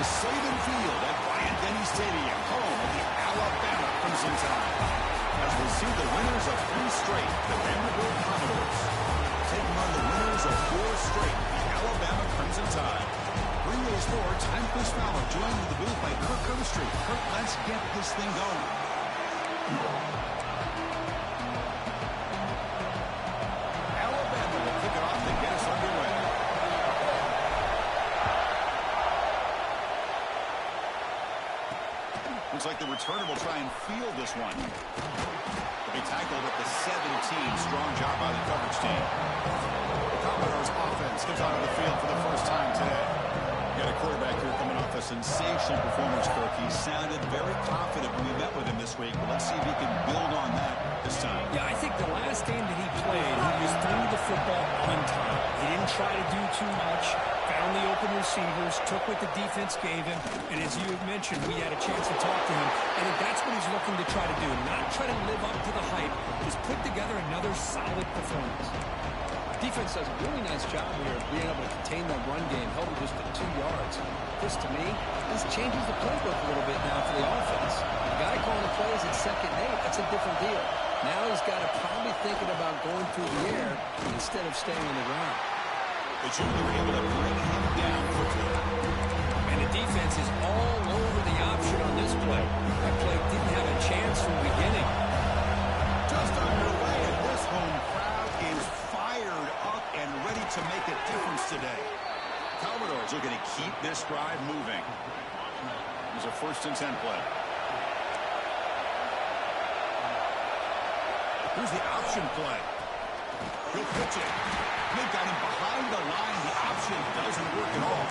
Saban Field at Bryant-Denny Stadium, home of the Alabama Crimson Tide. As we see the winners of 3 straight, the Vanderbilt Commodores, taking on the winners of 4 straight, the Alabama Crimson Tide. Bring those 4, time Chris Fowler, joined in the booth by Kirk Herbstreit. Kirk, let's get this thing going. Alabama will kick it off to get us underway. Looks like the returner will try and field this one. They'll be tackled at the 17. Strong job by the coverage team. The Commodores offense comes onto the field for the first time today. Got a quarterback here coming off a sensational performance, Kirk. He sounded very confident when we met with him this week, but let's see if he can build on that this time. Yeah, I think the last game that he played, he just threw the football on time. He didn't try to do too much. Found the open receivers, took what the defense gave him, and as you mentioned, we had a chance to talk to him. I think that's what he's looking to try to do, not try to live up to the hype, just put together another solid performance. Defense does a really nice job here of being able to contain that run game, held him just to 2 yards. This, to me, this changes the playbook a little bit now for the offense. The guy calling the plays at 2nd and 8, that's a different deal. Now he's got to probably thinking about going through the air instead of staying on the ground. The junior able to bring him down quickly. And the defense is all over the option on this play. That play didn't have a chance from the beginning. Just underway, and this home crowd is fired up and ready to make a difference today. Commodores are going to keep this drive moving. Here's a 1st and 10 play. Here's the option play. He'll pitch it. They've got him behind the line. The option doesn't work at all.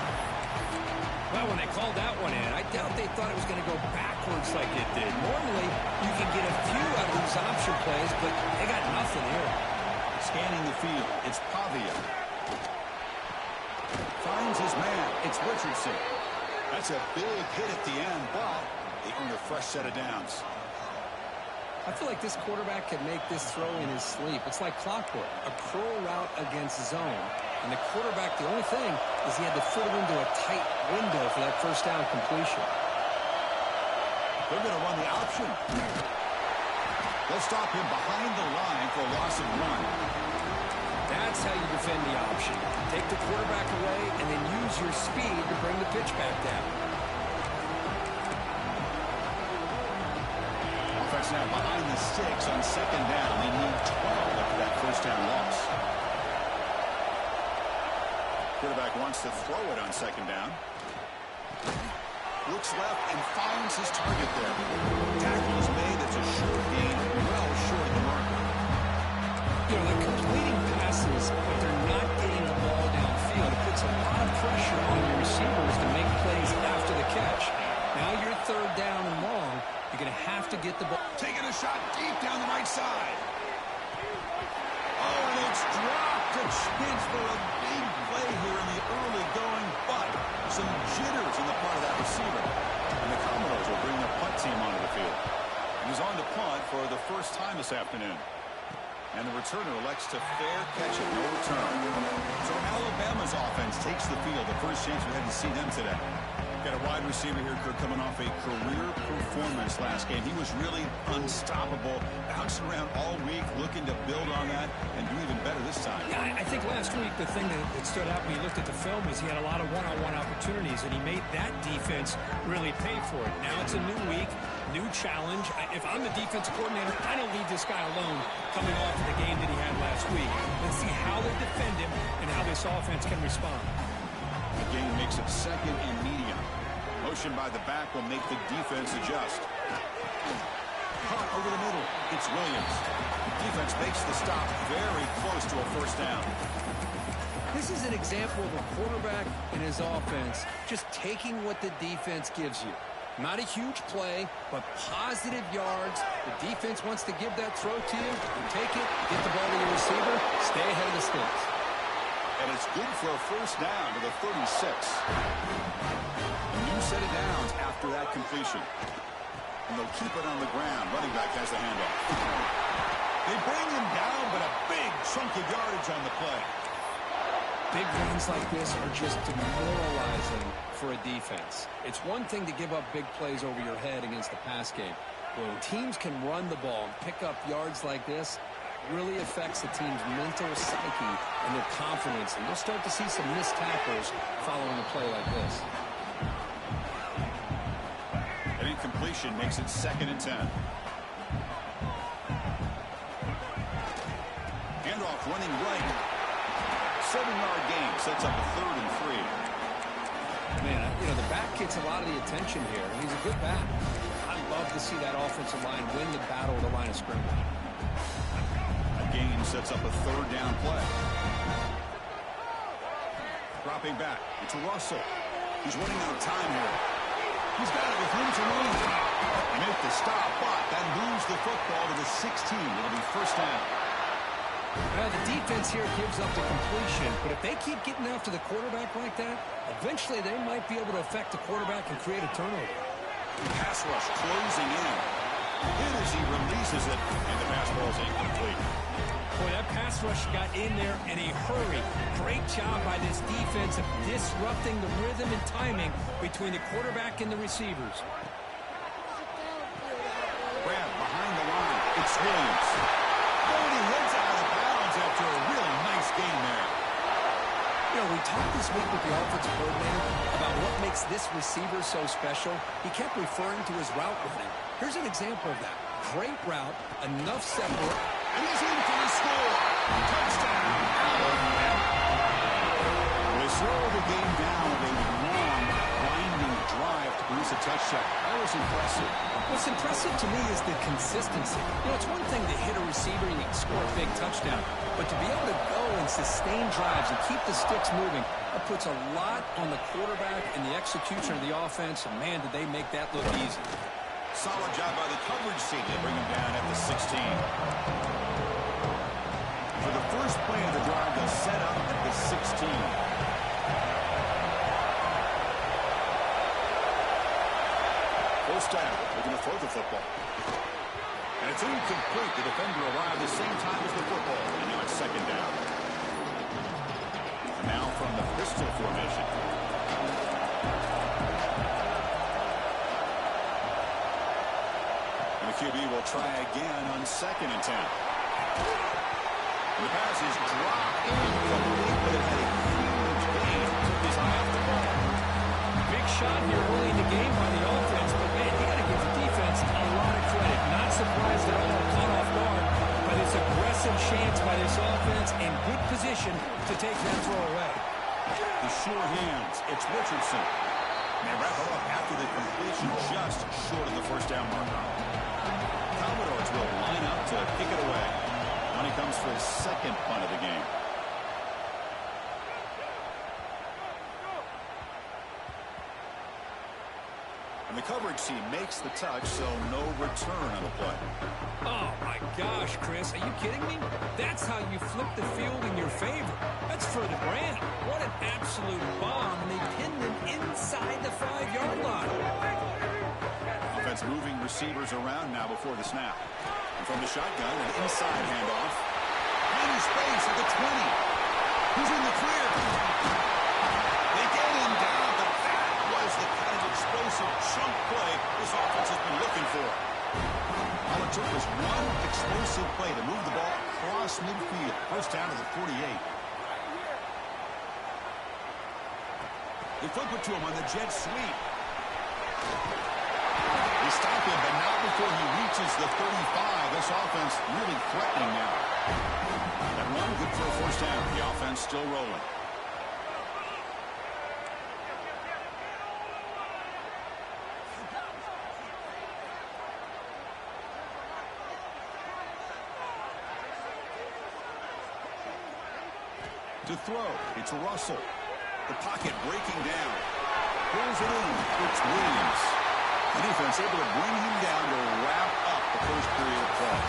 Well, when they called that one in, I doubt they thought it was going to go backwards like it did. Normally, you can get a few out of these option plays, but they got nothing here. Scanning the field, it's Pavia. Finds his man. It's Richardson. That's a big hit at the end, but they earn a fresh set of downs. I feel like this quarterback can make this throw in his sleep. It's like clockwork, a curl route against zone. And the quarterback, the only thing is he had to fit it into a tight window for that 1st down completion. They're going to run the option. They'll stop him behind the line for a loss of 1. That's how you defend the option. Take the quarterback away and then use your speed to bring the pitch back down. Offense now behind the 6 on 2nd down. They need 12 after that 1st down loss. Quarterback wants to throw it on 2nd down. Looks left and finds his target there. Tackle is made. It's a short gain, well short of the mark. You know, they're completing passes, but they're not getting the ball downfield. It puts a lot of pressure on your receivers to make plays after the catch. Now you're 3rd down and long. You're going to have to get the ball. Taking a shot deep down the right side. Oh, and it's dropped. A chance for a big play here in the early going, but some jitters on the part of that receiver. And the Commodores will bring the punt team onto the field. He's on to punt for the 1st time this afternoon. And the returner elects to fair catch it, no return. So Alabama's offense takes the field. The first chance we had to see them today. Got a wide receiver here, Kirk, coming off a career performance last game. He was really unstoppable, bouncing around all week, looking to build on that and do even better this time. Yeah, I think last week the thing that stood out when you looked at the film was he had a lot of one-on-one opportunities, and he made that defense really pay for it. Now it's a new week, new challenge. If I'm the defensive coordinator, I don't leave this guy alone coming off of the game that he had last week. Let's see how they defend him and how this offense can respond. The game makes it 2nd and medium. Motion by the back will make the defense adjust. Punt over the middle. It's Williams. Defense makes the stop very close to a 1st down. This is an example of a quarterback and his offense just taking what the defense gives you. Not a huge play, but positive yards. The defense wants to give that throw to you. You take it, get the ball to your receiver, stay ahead of the sticks. And it's good for a 1st down to the 36. A new set of downs after that completion. And they'll keep it on the ground. Running back has the handoff. They bring him down, but a big chunk of yardage on the play. Big runs like this are just demoralizing for a defense. It's one thing to give up big plays over your head against the pass game. When teams can run the ball and pick up yards like this, it really affects the team's mental psyche and their confidence. And you'll start to see some missed tackles following a play like this. An incompletion makes it 2nd and 10. Handoff running right. 7-yard gain sets up a 3rd and 3. Man, you know, the back gets a lot of the attention here. He's a good back. I'd love to see that offensive line win the battle of the line of scrimmage. A gain sets up a 3rd down play. Dropping back. It's Russell. He's running out of time here. He's got it with room to run. He made the stop, but that moves the football to the 16. It'll be 1st down. The defense here gives up the completion, but if they keep getting after the quarterback like that, eventually they might be able to affect the quarterback and create a turnover. Pass rush closing in. Hit as he releases it, and the pass ball is incomplete. Boy, that pass rush got in there in a hurry. Great job by this defense of disrupting the rhythm and timing between the quarterback and the receivers. Grab behind the line. It's Williams. He heads out of bounds after a really nice game there. You know, we talked this week with the offensive coordinator about what makes this receiver so special. He kept referring to his route running. Here's an example of that. Great route, enough separate. And he's in for the score. Touchdown, Alabama. They slow the game down with a long, winding drive to produce a touchdown. That was impressive. What's impressive to me is the consistency. You know, it's one thing to hit a receiver and you can score a big touchdown, but to be able to go and sustain drives and keep the sticks moving, that puts a lot on the quarterback and the execution of the offense, and man, did they make that look easy. Solid job by the coverage team to bring him down at the 16. For the first play of the drive, they'll set up at the 16. First down, they're going to throw the football. And it's incomplete. The defender arrived the same time as the football. And now it's 2nd down. And now from the pistol formation. And the QB will try again on 2nd and 10. And the pass is dropped incomplete, but it had a huge gain. Took his eye off the ball. Big shot here early in the game by the offense, but man, you got to give the defense a lot of credit. Not surprised at all, caught off guard by this aggressive chance by this offense in good position to take that throw away. The sure hands. It's Richardson. And they wrap it up after the completion just short of the 1st down marker. Commodores will line up to kick it away. When he comes for his 2nd punt of the game. And the coverage team makes the touch, so no return on the play. Oh, my gosh, Chris. Are you kidding me? That's how you flip the field in your favor. That's for the brand. What an absolute bomb. And they pinned him inside the 5-yard line. Offense moving receivers around now before the snap. And from the shotgun, an inside handoff. In space at the 20. He's in the clear. They get him down, but that was the kind of explosive chunk play this offense has been looking for. All it took was one explosive play to move the ball across midfield. 1st down to the 48. They flip it to him on the jet sweep. They stop him, but not before he reaches the 35. This offense really threatening now. That run good for a 1st down. The offense still rolling. To throw, it's Russell. The pocket breaking down. Pulls it in. It's Williams. The defense able to bring him down to wrap up the 1st period of play.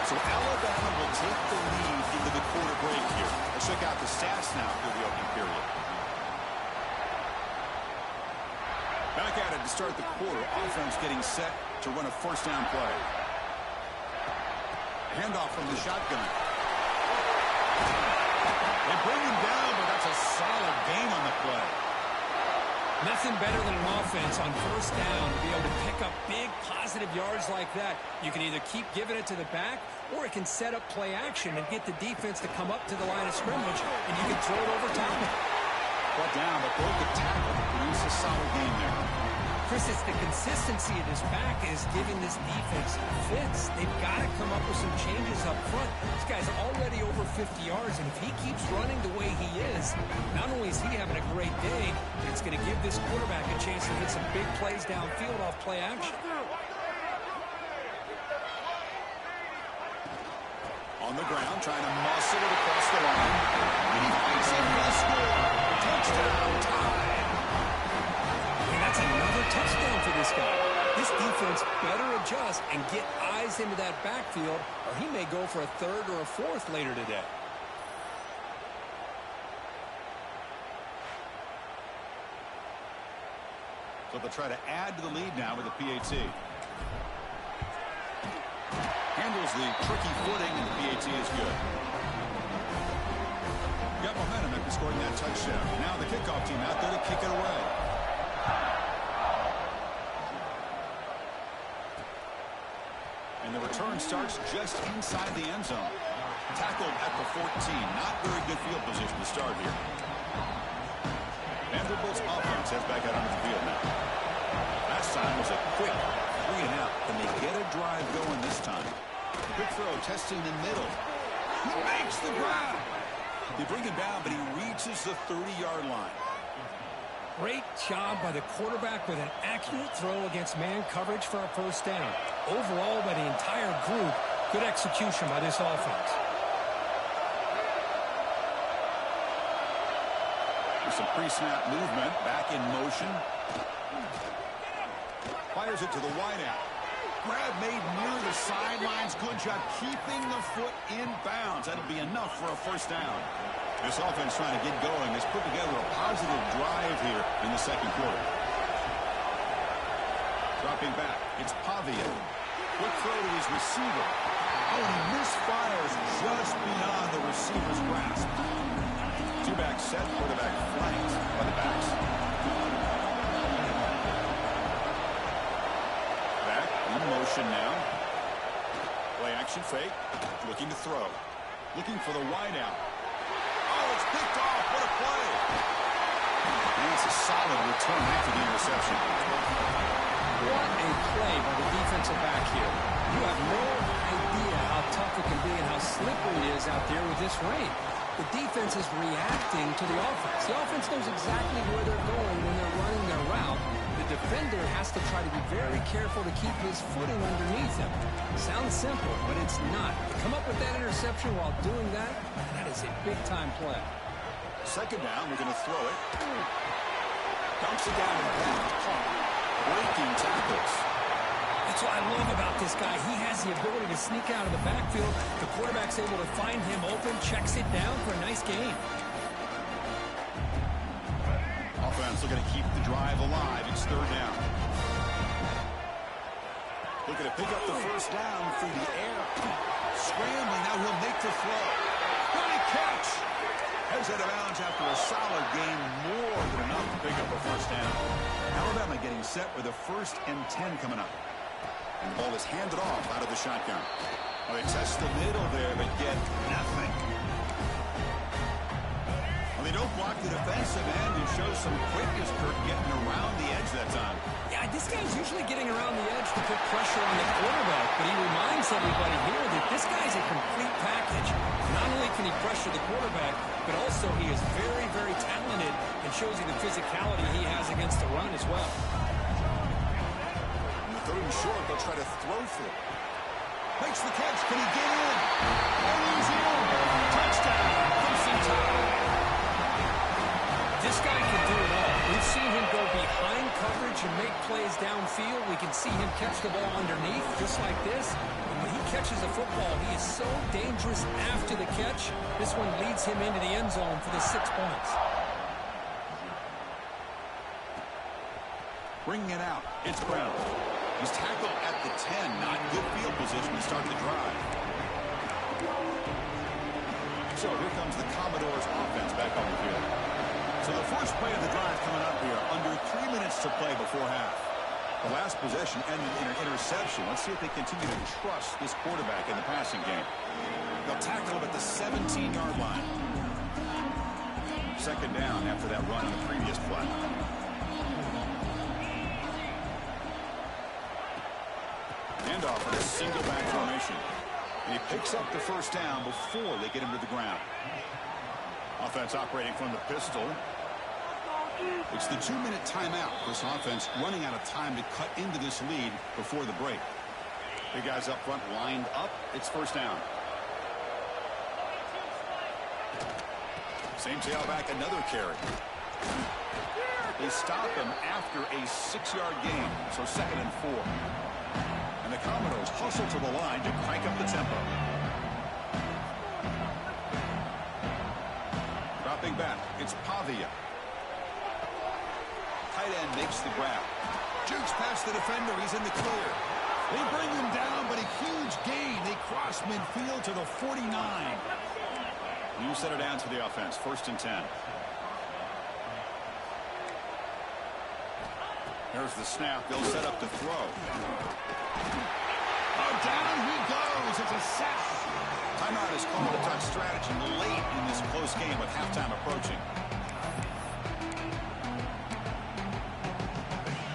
So Alabama will take the lead into the quarter break here. Let's check out the stats now through the opening period. Back at it to start the quarter. Offense getting set to run a 1st down play. Handoff from the shotgun. They bring him down, but that's a solid gain on the play. Nothing better than an offense on first down to be able to pick up big positive yards like that. You can either keep giving it to the back, or it can set up play action and get the defense to come up to the line of scrimmage, and you can throw it over top of it. Brought down, but broke the tackle to produce a solid game there. Chris, it's the consistency of his back is giving this defense fits. They've got to come up with some changes up front. This guy's already over 50 yards, and if he keeps running the way he is, not only is he having a great day, but it's going to give this quarterback a chance to hit some big plays downfield off play action. On the ground, trying to muscle it across the line. And he fights in for the score. Touchdown, tie. That's another touchdown for this guy. This defense better adjust and get eyes into that backfield, or he may go for a third or a fourth later today. So they'll try to add to the lead now with the PAT. Handles the tricky footing, and the PAT is good. Got momentum after scoring that touchdown. Now the kickoff team out there to kick it away. And the return starts just inside the end zone. Tackled at the 14. Not very good field position to start here. Vanderbilt's offense heads back out onto the field now. Last time was a quick 3 and out. Can they get a drive going this time? Quick throw, testing the middle. He makes the grab. They bring him down, but he reaches the 30-yard line. Great job by the quarterback with an accurate throw against man coverage for a first down. Overall, by the entire group, good execution by this offense. There's some pre-snap movement, back in motion. Fires it to the wideout. Grab made near the sidelines. Good job keeping the foot in bounds. That'll be enough for a first down. This offense trying to get going has put together a positive drive here in the second quarter. Dropping back, it's Pavia. Quick throw to his receiver. Oh, and he misfires just beyond the receiver's grasp. Two-back set, quarterback flanked by the backs. Back in motion now. Play action fake. Looking to throw. Looking for the wideout. Oh, it's picked off. What a play. And it's a solid return after the interception. What a play by the defensive back here. You have no idea how tough it can be and how slippery it is out there with this rain. The defense is reacting to the offense. The offense knows exactly where they're going when they're running their route. The defender has to try to be very careful to keep his footing underneath him. Sounds simple, but it's not. To come up with that interception while doing that, that is a big-time play. Second down, we're going to throw it. Dumps it down and back. Breaking tackles. That's what I love about this guy. He has the ability to sneak out of the backfield. The quarterback's able to find him open, checks it down for a nice gain. Offense looking to keep the drive alive. It's third down. Looking to pick up the first down through the air. Scrambling, now he'll make the throw. Great catch. Heads out of bounds after a solid gain, more than enough to pick up a first down. Alabama getting set with a 1st and 10 coming up. And the ball is handed off out of the shotgun. Well, they test the middle there, but get nothing. Well, they don't block the defensive end and show some quickness, Kirk, getting around the edge that time. Yeah, this guy's usually getting around the edge to put pressure on the quarterback, but he reminds everybody here that this guy's a complete package. Not only can he pressure the quarterback, but also he is very, very talented and shows you the physicality he has against the run as well. In the third and short, they'll try to throw for it. Makes the catch. Can he get in? And he's in. Touchdown. Clemson Tide. This guy can do it all. We've seen him go behind coverage and make plays downfield. We can see him catch the ball underneath just like this. And when he catches a football, he is so dangerous after the catch. This one leads him into the end zone for the 6 points. Bringing it out. It's Brown. He's tackled at the 10. Not good field position to start the drive. So here comes the Commodores offense back on the field. So the first play of the drive coming up here, under 3 minutes to play before half. The last possession ended in an interception. Let's see if they continue to trust this quarterback in the passing game. They'll tackle him at the 17-yard line. Second down after that run on the previous play. Handoff in a single back formation. And he picks up the first down before they get him to the ground. Offense operating from the pistol. It's the 2-minute timeout. This offense running out of time to cut into this lead before the break. Big guys up front lined up. It's first down. Same tailback, another carry. They stop him after a 6-yard gain, so 2nd and 4. And the Commodores hustle to the line to crank up the tempo. Dropping back, it's Pavia. Tight end makes the grab. Jukes past the defender, he's in the clear. They bring him down, but a huge gain. They cross midfield to the 49. You set it down to the offense, 1st and 10. There's the snap. They'll set up to throw. Oh, down he goes. It's a sack. Timeout is called to touch strategy late in this close game with halftime approaching.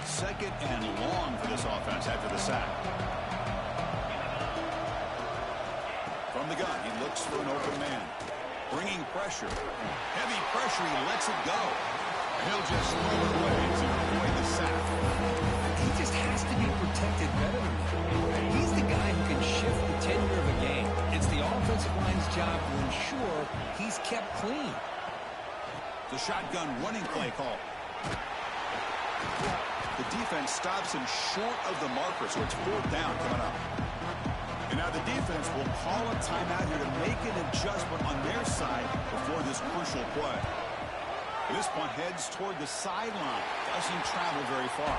2nd and long for this offense after the sack. From the gun, he looks for an open man. Bringing pressure. Heavy pressure, he lets it go. And he'll just throw it away to avoid the sack. He just has to be protected better than that. He's the guy who can shift the tenure of a game. It's the offensive line's job to ensure he's kept clean. The shotgun running play call. The defense stops him short of the marker, so it's 4th down coming up. And now the defense will call a timeout here to make an adjustment on their side before this crucial play. This one heads toward the sideline. Doesn't travel very far.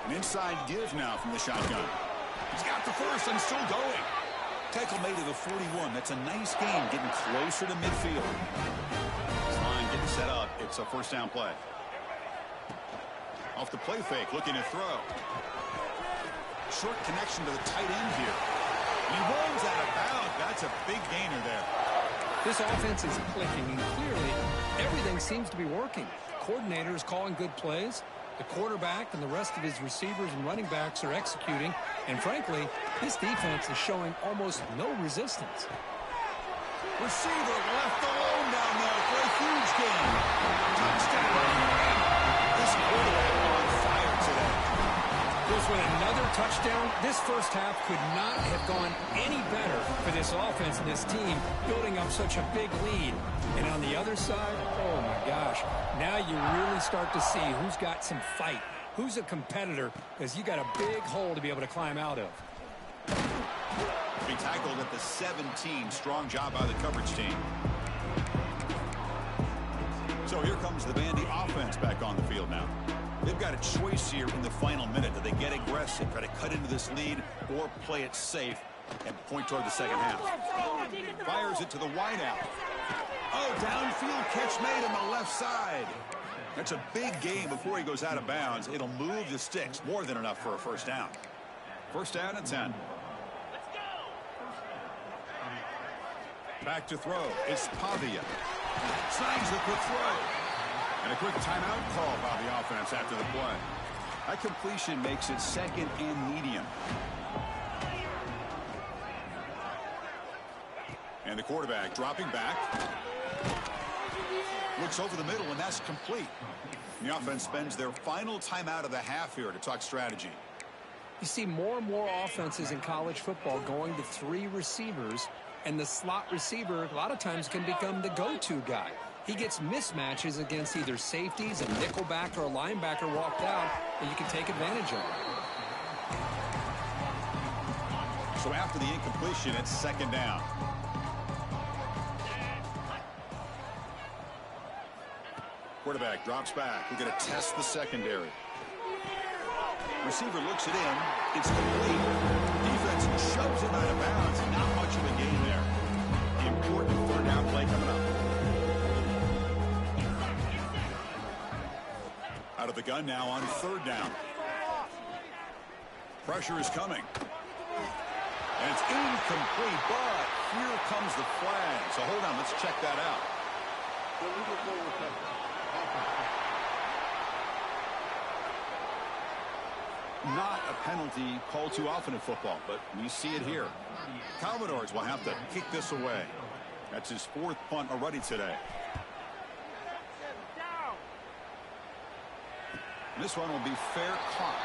An inside give now from the shotgun. He's got the first and still going. Tackle made to the 41. That's a nice game, getting closer to midfield. This line getting set up. It's a 1st down play. Off the play fake, looking to throw. Short connection to the tight end here. He rolls out of bounds. That's a big gainer there. This offense is clicking, and clearly everything seems to be working. Coordinator is calling good plays. The quarterback and the rest of his receivers and running backs are executing. And frankly, this defense is showing almost no resistance. Receiver left alone down there for a huge gain. Touchdown. This quarterback on fire today. Goes with another touchdown. This first half could not have gone any better for this offense and this team, building up such a big lead. And on the other side, oh my gosh, now you really start to see who's got some fight, who's a competitor, because you got a big hole to be able to climb out of. Be tackled at the 17. Strong job by the coverage team. So here comes the Vandy offense back on the field now. They've got a choice here in the final minute. Do they get aggressive, try to cut into this lead, or play it safe and point toward the second half? Fires it to the wideout. Oh, downfield catch made on the left side. That's a big gain before he goes out of bounds. It'll move the sticks. More than enough for a 1st down. 1st down and 10. Back to throw. It's Pavia. Signs the quick throw. And a quick timeout call by the offense after the play. That completion makes it 2nd and medium. And the quarterback dropping back. Looks over the middle, and that's complete. The offense spends their final timeout of the half here to talk strategy. You see more and more offenses in college football going to 3 receivers, and the slot receiver a lot of times can become the go-to guy. He gets mismatches against either safeties, a nickelback, or a linebacker walked out, and you can take advantage of it. So after the incompletion, it's 2nd down. Quarterback drops back. We're going to test the secondary. Receiver looks it in. It's complete. Defense shoves it out of bounds. Not much of a gain there. The important third down play coming up. Out of the gun now on third down. Pressure is coming. And it's incomplete, but here comes the flag. So hold on, let's check that out. Not a penalty called too often in football, but we see it here. Commodores will have to kick this away. That's his fourth punt already today. This one will be fair caught.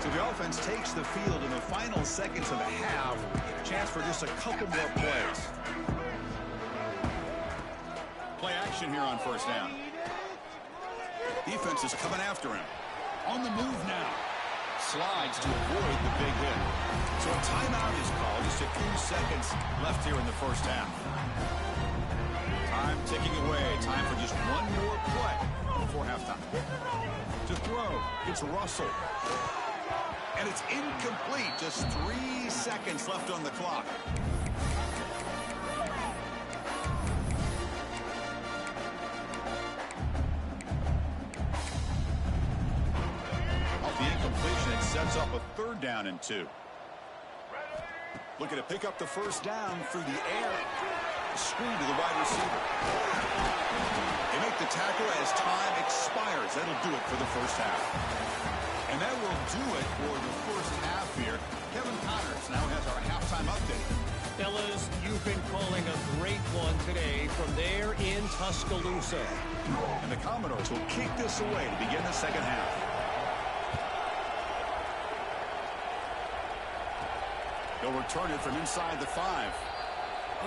So the offense takes the field in the final seconds of the half. Chance for just a couple more plays. Play action here on first down. Defense is coming after him. On the move now. Slides to avoid the big hit. So a timeout is called. Just a few seconds left here in the first half. Time ticking away. Time for just one more play before halftime. To throw, it's Russell. And it's incomplete. Just 3 seconds left on the clock. Off the incompletion, it sets up a third down and 2. Looking to pick up the first down through the air. Screen to the wide receiver. They make the tackle as time expires. That'll do it for the first half. And that will do it for the first half here. Kevin Connors now has our halftime update. Fellas, you've been calling a great one today from there in Tuscaloosa. And the Commodores will kick this away to begin the second half. They'll return it from inside the 5.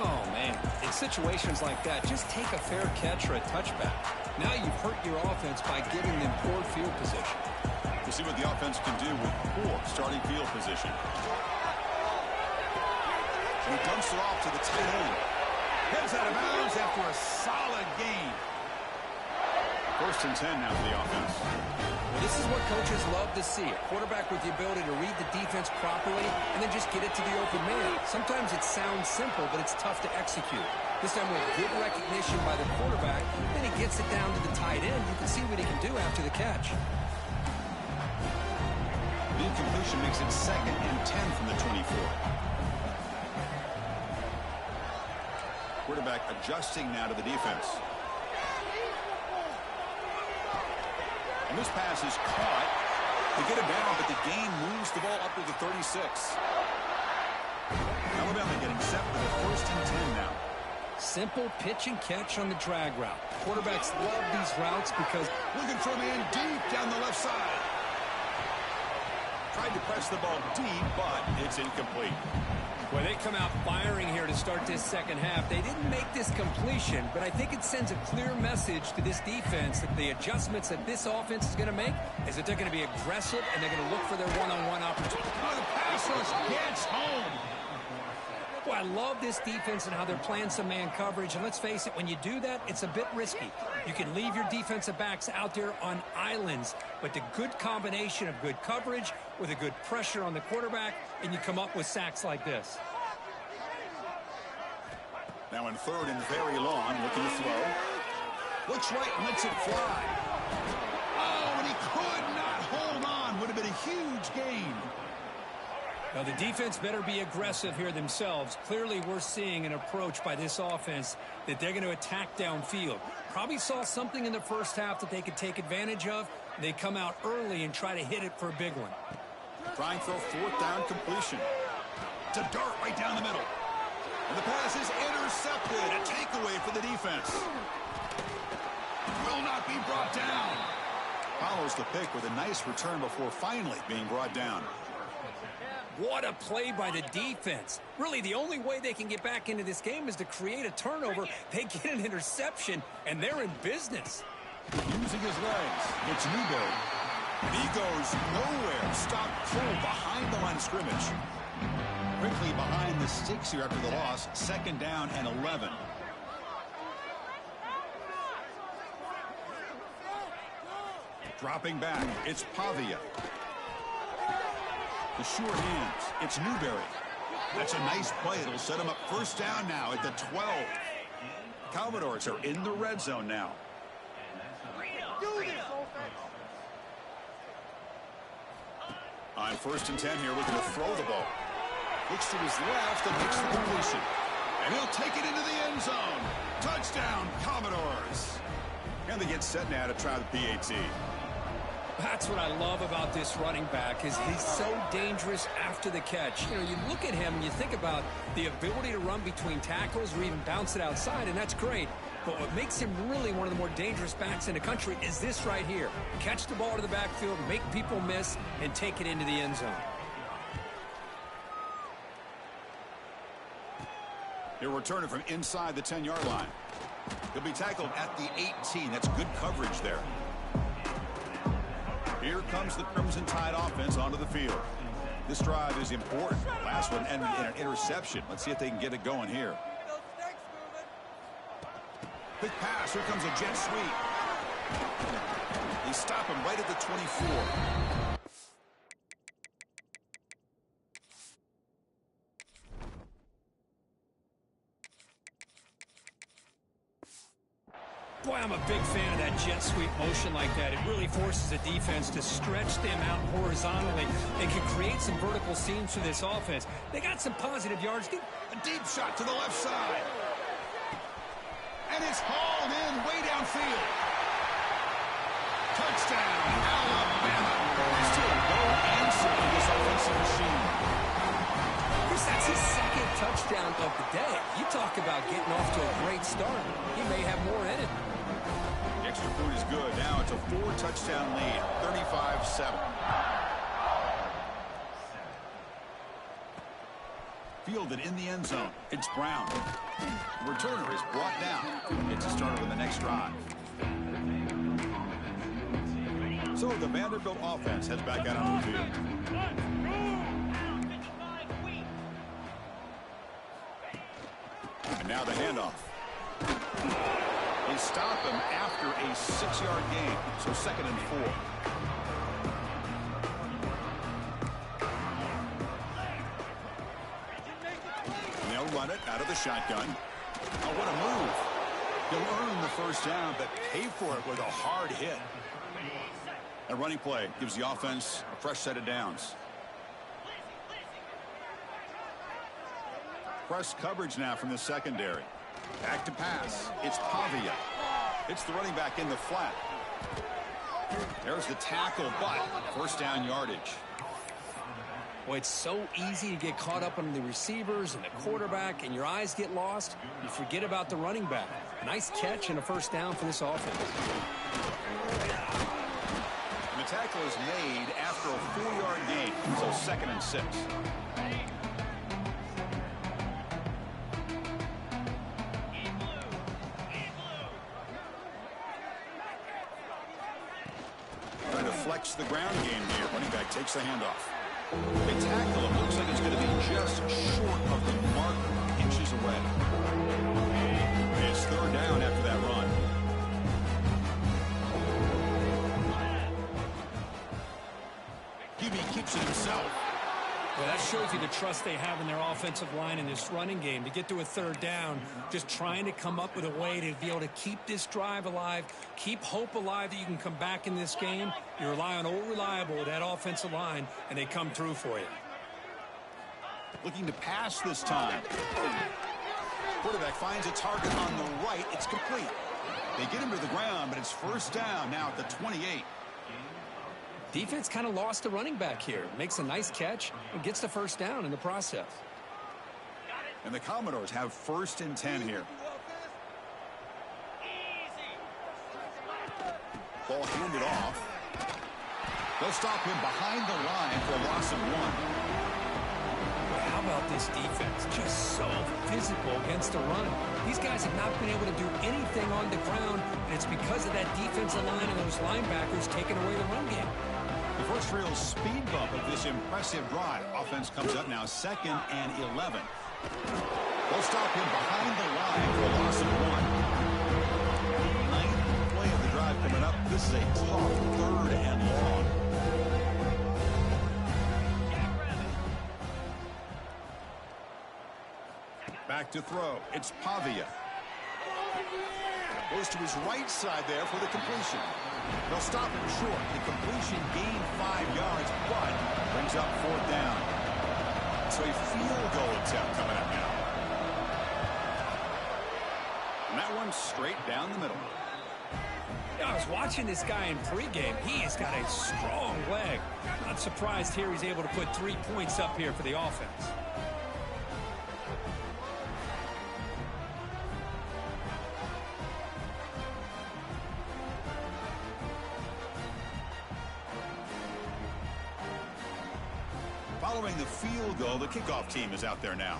Oh, man. In situations like that, just take a fair catch or a touchback. Now you've hurt your offense by giving them poor field position. We'll see what the offense can do with poor starting field position. And he dumps it off to the tight end. Heads out of bounds after a solid gain. First and 10 now for the offense. Well, this is what coaches love to see. A quarterback with the ability to read the defense properly and then just get it to the open man. Sometimes it sounds simple, but it's tough to execute. This time with good recognition by the quarterback, then he gets it down to the tight end. You can see what he can do after the catch. The incompletion makes it 2nd and 10 from the 24. Quarterback adjusting now to the defense. And this pass is caught. They get it down, but the gain moves the ball up to the 36. Alabama getting set for the first and 10 now. Simple pitch and catch on the drag route. Quarterbacks love these routes because looking for a man deep down the left side. Tried to press the ball deep, but it's incomplete. Well, they come out firing here to start this second half. They didn't make this completion, but I think it sends a clear message to this defense that the adjustments that this offense is going to make is that they're going to be aggressive and they're going to look for their one-on-one opportunity. Oh, the pass rush gets home. Boy, I love this defense and how they're playing some man coverage. And let's face it, when you do that, it's a bit risky. You can leave your defensive backs out there on islands, but the good combination of good coverage with a good pressure on the quarterback, and you come up with sacks like this. Now in third and very long, looking to throw. Looks right and lets it fly. Oh, and he could not hold on. Would have been a huge gain. Now, the defense better be aggressive here themselves. Clearly, we're seeing an approach by this offense that they're going to attack downfield. Probably saw something in the first half that they could take advantage of. They come out early and try to hit it for a big one. Trying for a fourth down completion. To dart right down the middle. And the pass is intercepted. A takeaway for the defense. Will not be brought down. Follows the pick with a nice return before finally being brought down. What a play by the defense. Really, the only way they can get back into this game is to create a turnover. They get an interception, and they're in business. Using his legs, it's Newberry. And he goes nowhere. Stopped full behind the line of scrimmage. Quickly behind the sticks here after the loss. 2nd down and 11. Dropping back, it's Pavia. The sure hands, it's Newberry. That's a nice play. It'll set him up 1st down now at the 12. Commodores are in the red zone now. On 1st and 10 here, looking to throw the ball. Looks to his left and makes the completion. And he'll take it into the end zone. Touchdown, Commodores. And they get set now to try the PAT. That's what I love about this running back is he's so dangerous after the catch. You know, you look at him and you think about the ability to run between tackles or even bounce it outside, and that's great. But what makes him really one of the more dangerous backs in the country is this right here. Catch the ball to the backfield, make people miss, and take it into the end zone. He'll return it from inside the 10-yard line. He'll be tackled at the 18. That's good coverage there. Here comes the Crimson Tide offense onto the field. This drive is important. Last one ended in an interception. Let's see if they can get it going here. Quick pass. Here comes a jet sweep. They stop him right at the 24. Boy, I'm a big fan of that jet sweep motion like that. It really forces the defense to stretch them out horizontally. They can create some vertical seams for this offense. They got some positive yards. A deep shot to the left side. And it's hauled in way downfield. Touchdown, Alabama. Still no answer to this offensive machine. Chris, that's his 2nd touchdown of the day. You talk about getting off to a great start. He may have more in it. The extra point is good. Now it's a 4-touchdown lead, 35-7. Fielded in the end zone. It's Brown. The returner is brought down. It's a starter with the next drive. So the Vanderbilt offense heads back out on the field. And now the handoff. They stop him after a 6-yard gain, so 2nd and 4. And they'll run it out of the shotgun. Oh, what a move. He'll earn the 1st down, but pay for it with a hard hit. A running play gives the offense a fresh set of downs. Press coverage now from the secondary. Back to pass. It's Pavia. It's the running back in the flat. There's the tackle, but 1st down yardage. Well, it's so easy to get caught up on the receivers and the quarterback, and your eyes get lost. You forget about the running back. Nice catch and a 1st down for this offense. And the tackle is made after a 4-yard gain, so 2nd and 6. Flex the ground game here. Running back takes the handoff. They tackle him. Looks like it's going to be just short of the marker, inches away. It's 3rd down after that run. QB keeps it himself. Well, that shows you the trust they have in their offensive line in this running game. To get to a 3rd down, just trying to come up with a way to be able to keep this drive alive, keep hope alive that you can come back in this game. You rely on old reliable, that offensive line, and they come through for you. Looking to pass this time. Quarterback finds a target on the right. It's complete. They get him to the ground, but it's 1st down now at the 28. Defense kind of lost the running back here. Makes a nice catch and gets the 1st down in the process. And the Commodores have 1st and 10 here. Ball handed off. They'll stop him behind the line for a loss of 1. How about this defense? Just so physical against the run. These guys have not been able to do anything on the ground, and it's because of that defensive line and those linebackers taking away the run game. The first real speed bump of this impressive drive. Offense comes up now 2nd and 11. They'll stop him behind the line for a loss of 1. Ninth play of the drive coming up. This is a tough 3rd and long. Back to throw. It's Pavia. Goes to his right side there for the completion. They'll stop him short. The completion gained 5 yards, but brings up 4th down. So a field goal attempt coming up now. And that one straight down the middle. I was watching this guy in pregame. He has got a strong leg. Not surprised here he's able to put 3 points up here for the offense. Following the field goal, the kickoff team is out there now.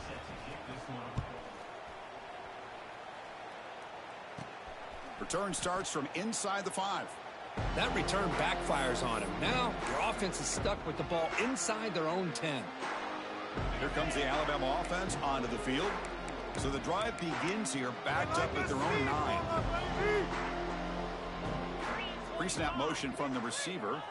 Return starts from inside the 5. That return backfires on him. Now your offense is stuck with the ball inside their own 10. Here comes the Alabama offense onto the field. So the drive begins here backed up at their own 9. Pre-snap motion from the receiver.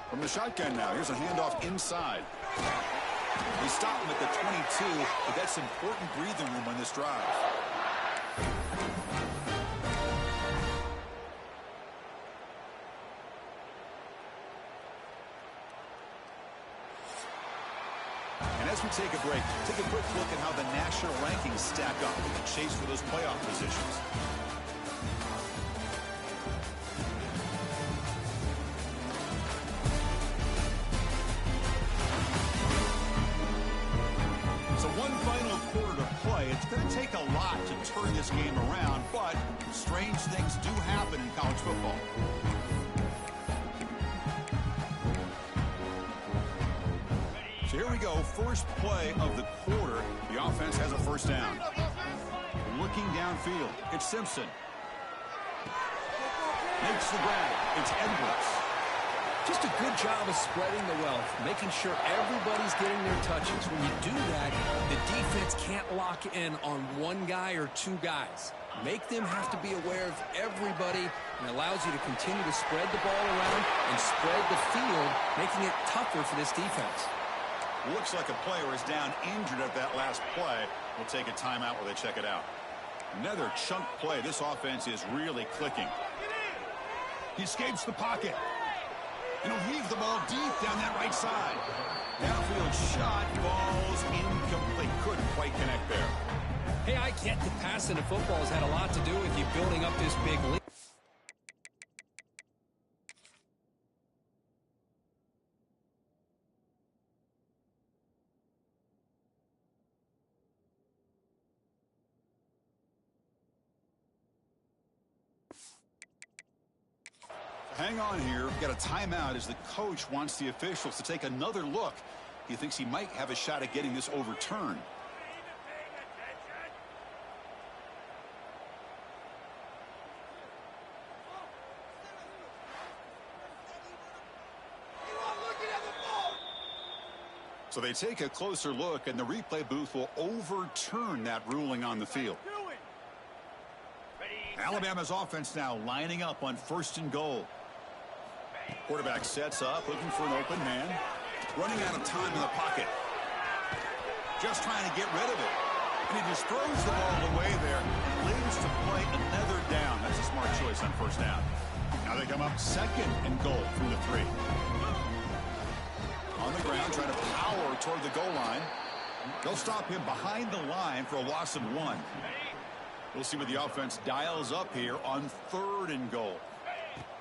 From the shotgun now, here's a handoff inside. They stop him at the 22, but that's important breathing room on this drive. And as we take a break, take a quick look at how the national rankings stack up in the chase for those playoff positions. It's going to take a lot to turn this game around, but strange things do happen in college football. So here we go, first play of the quarter. The offense has a first down. Looking downfield, it's Simpson. Makes the grab, it's Edwards. Just a good job of spreading the wealth, making sure everybody's getting their touches. When you do that, the defense can't lock in on one guy or 2 guys. Make them have to be aware of everybody, and allows you to continue to spread the ball around and spread the field, making it tougher for this defense. Looks like a player is down injured at that last play. We'll take a timeout while they check it out. Another chunk play. This offense is really clicking. He escapes the pocket. And he'll heave the ball deep down that right side. Downfield shot, balls incomplete. Couldn't quite connect there. Hey, I get the passing of football has had a lot to do with you building up this big lead. Hang on here. Got a timeout as the coach wants the officials to take another look. He thinks he might have a shot at getting this overturned. So they take a closer look, and the replay booth will overturn that ruling on the field. Alabama's offense now lining up on 1st and goal. Quarterback sets up, looking for an open man. Running out of time in the pocket. Just trying to get rid of it. And he just throws the ball away there and leaves to play another down. That's a smart choice on 1st down. Now they come up 2nd and goal from the 3. On the ground, trying to power toward the goal line. They'll stop him behind the line for a loss of 1. We'll see what the offense dials up here on 3rd and goal.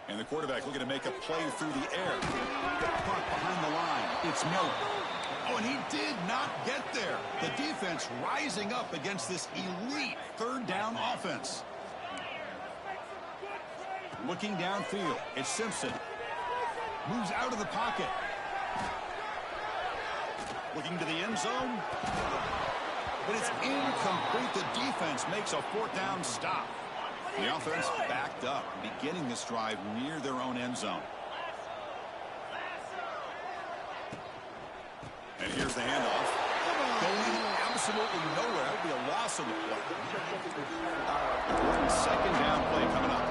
And the quarterback looking to make a play through the air. The punt behind the line. It's Miller. Oh, and he did not get there. The defense rising up against this elite 3rd down offense. Looking downfield. It's Simpson. Moves out of the pocket. Looking to the end zone. But it's incomplete. The defense makes a 4th down stop. The offense backed up, beginning this drive near their own end zone. Here's the handoff. Going absolutely nowhere. That would be a loss on the play. Second down play coming up.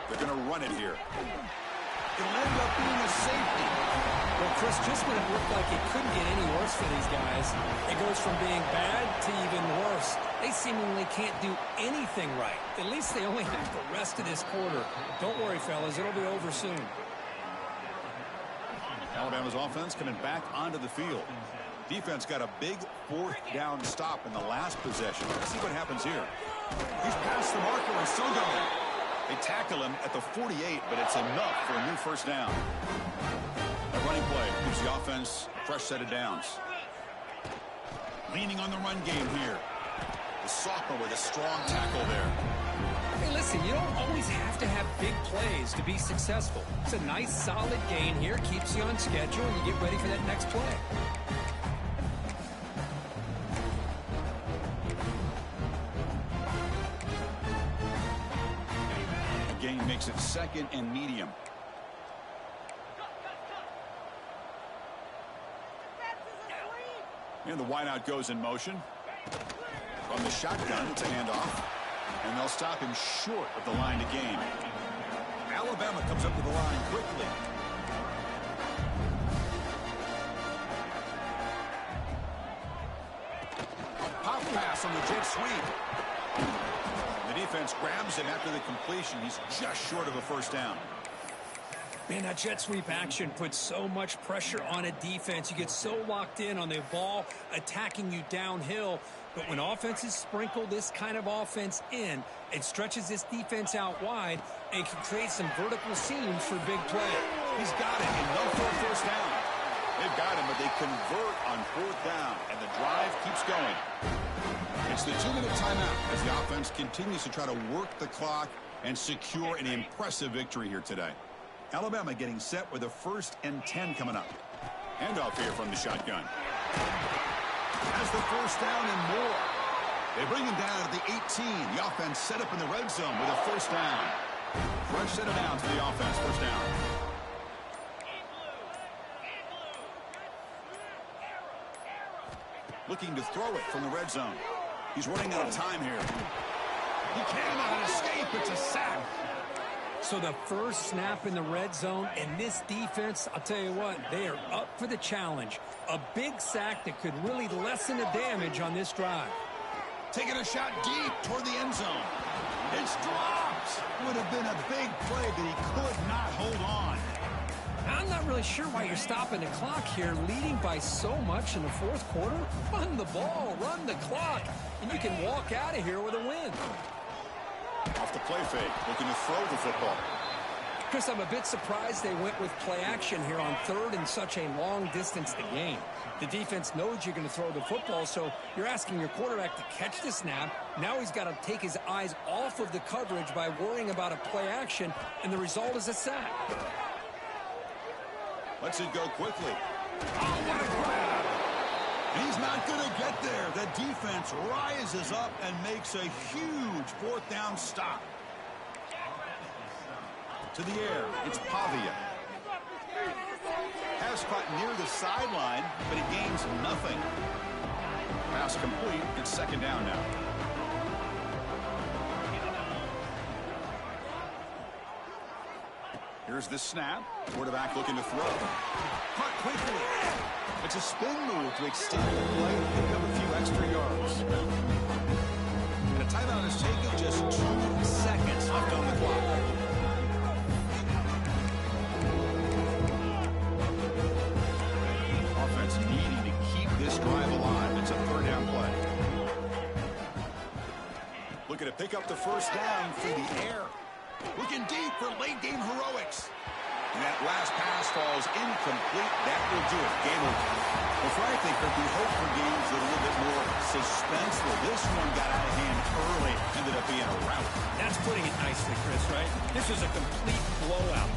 They're going to run it here. It'll end up being a safety. Well, Chris, just when it looked like it couldn't get any worse for these guys, it goes from being bad to even worse. They seemingly can't do anything right. At least they only have the rest of this quarter. Don't worry, fellas. It'll be over soon. Alabama's offense coming back onto the field. Defense got a big fourth down stop in the last possession. Let's see what happens here. He's past the marker and still going. They tackle him at the 48, but it's enough for a new first down. A running play gives the offense a fresh set of downs. Leaning on the run game here. The sophomore with a strong tackle there. Hey, listen, you don't always have to have big plays to be successful. It's a nice, solid gain here. Keeps you on schedule, and you get ready for that next play. The gain makes it second and medium. And the wideout goes in motion. From the shotgun, it's a handoff. And they'll stop him short of the line to gain. Alabama comes up to the line quickly. A pop pass on the jet sweep. The defense grabs him after the completion. He's just short of a first down. Man, that jet sweep action puts so much pressure on a defense. You get so locked in on the ball attacking you downhill. But when offenses sprinkle this kind of offense in, it stretches this defense out wide and can create some vertical seams for big play. He's got it, enough for a first down. They've got him, but they convert on fourth down, and the drive keeps going. It's the 2-minute timeout as the offense continues to try to work the clock and secure an impressive victory here today. Alabama getting set with a 1st and 10 coming up. Handoff here from the shotgun. Has the first down and more. They bring him down at the 18. The offense set up in the red zone with a first down. Fresh set of downs for the offense. First down. Looking to throw it from the red zone. He's running out of time here. He cannot escape. It's a sack. So the first snap in the red zone, and this defense, I'll tell you what, they are up for the challenge. A big sack that could really lessen the damage on this drive. Taking a shot deep toward the end zone. It's dropped. Would have been a big play, but he could not hold on. I'm not really sure why you're stopping the clock here, leading by so much in the fourth quarter. Run the ball, run the clock, and you can walk out of here with a win. Off the play fake, looking to throw the football. Chris, I'm a bit surprised they went with play action here on third and such a long distance to gain. The defense knows you're going to throw the football, so you're asking your quarterback to catch the snap. Now he's got to take his eyes off of the coverage by worrying about a play action, and the result is a sack. Lets it go quickly. Oh, what a grab! He's not going to get there. The defense rises up and makes a huge fourth down stop. To the air, it's Pavia. Pass caught near the sideline, but it gains nothing. Pass complete. It's second down now. Here's the snap. Quarterback looking to throw. Caught quickly. It's a spin move to extend the play and pick up a few extra yards. And a timeout is taken, just 2 seconds left on the clock. Offense needing to keep this drive alive. It's a third down play. Looking to pick up the first down through the air. Looking deep for late game heroics. And that last pass falls incomplete. That will do it. Game over. Well, frankly, could we hope for games with a little bit more suspense? Well, this one got out of hand early. Ended up being a rout. That's putting it nicely, Chris, right? This was a complete blowout.